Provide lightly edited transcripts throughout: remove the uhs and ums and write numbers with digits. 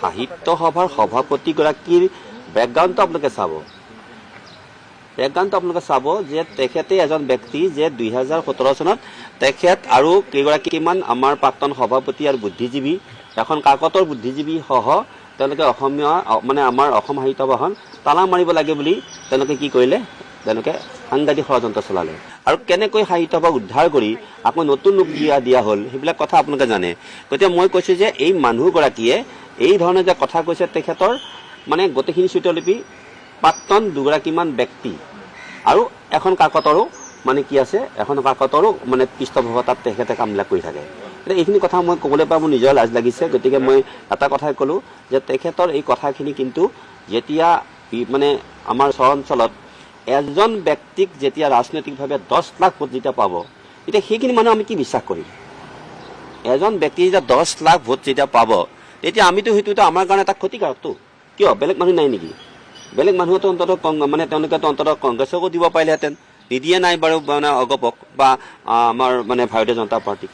সাহিত্য সভাৰ সভাপতিগৰাকীৰ বেকগ্ৰাউণ্ডটো আপোনালোকে চাব। বেকগ্ৰাউণ্ডটো আপোনালোকে চাব যে তেখেতে এজন ব্যক্তি যে 2017 চনত তেখেত আৰু কেইগৰাকীমান আমাৰ প্ৰাক্তন সভাপতি আৰু বুদ্ধিজীৱী এখন কাকতৰ বুদ্ধিজীৱী সহ তেওঁলোকে অসমীয়া মানে আমাৰ অসম সাহিত্য সভাখন তালা মাৰিব লাগে বুলি তেওঁলোকে কি কৰিলে, তেওঁলোকে সাংঘাতিক ষড়যন্ত্ৰ চলালে। আৰু কেনেকৈ সাহিত্য সভা উদ্ধাৰ কৰি আকৌ নতুন ৰূপ দিয়া হ'ল সেইবিলাক কথা আপোনালোকে জানে। গতিকে মই কৈছোঁ যে এই মানুহগৰাকীয়ে এই ধৰণে যে কথা কৈছে, তেখেতৰ মানে গোটেইখিনি স্বীতলিপি প্ৰাক্তন দুগৰাকীমান ব্যক্তি আৰু এখন কাকতৰো মানে কি আছে, এখন কাকতৰো মানে পৃষ্ঠপোষকতাত তেখেতে কামবিলাক কৰি থাকে। এতিয়া এইখিনি কথা মই ক'বলৈ পাই মোৰ নিজৰ লাজ লাগিছে। গতিকে মই এটা কথাই ক'লোঁ যে তেখেতৰ এই কথাখিনি কিন্তু যেতিয়া মানে আমাৰ চহৰ অঞ্চলত এজন ব্যক্তিক যেতিয়া ৰাজনৈতিকভাৱে 10 লাখ ভোট যেতিয়া পাব, এতিয়া সেইখিনি মানুহ আমি কি বিশ্বাস কৰিম? এজন ব্যক্তি যেতিয়া 10 লাখ ভোট যেতিয়া পাব, তেতিয়া আমিতো সেইটো আমাৰ কাৰণে এটা ক্ষতিকাৰকটো। কিয় বেলেগ মানুহ নাই নেকি? বেলেগ মানুহতো অন্ততঃ মানে তেওঁলোকেতো অন্ততঃ কংগ্ৰেছকো দিব পাৰিলেহেঁতেন, নিদিয়ে নাই বাৰু মানে অগপক বা আমাৰ মানে ভাৰতীয় জনতা পাৰ্টীক।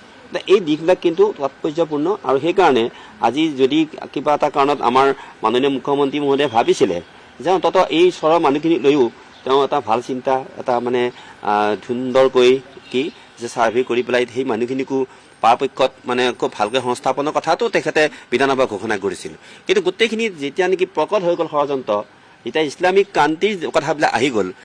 এই দিশবিলাক কিন্তু তাৎপৰ্যপূৰ্ণ। আৰু সেইকাৰণে আজি যদি কিবা এটা কাৰণত আমাৰ মাননীয় মুখ্যমন্ত্ৰী মহোদয়ে ভাবিছিলে যে অন্ততঃ এই চহৰৰ মানুহখিনিক লৈও তেওঁ এটা ভাল চিন্তা, এটা মানে সুন্দৰকৈ কি যে ছাৰ্ভে কৰি পেলাই সেই মানুহখিনিকো পৰাপক্ষত মানে খুব ভালকৈ সংস্থাপনৰ কথাটো তেখেতে বিধানসভাত ঘোষণা কৰিছিল। কিন্তু গোটেইখিনি যেতিয়া নেকি প্ৰকট হৈ গ'ল ষড়যন্ত্ৰ, যেতিয়া ইছলামিক ক্ৰান্তিৰ কথাবিলাক আহি গ'ল,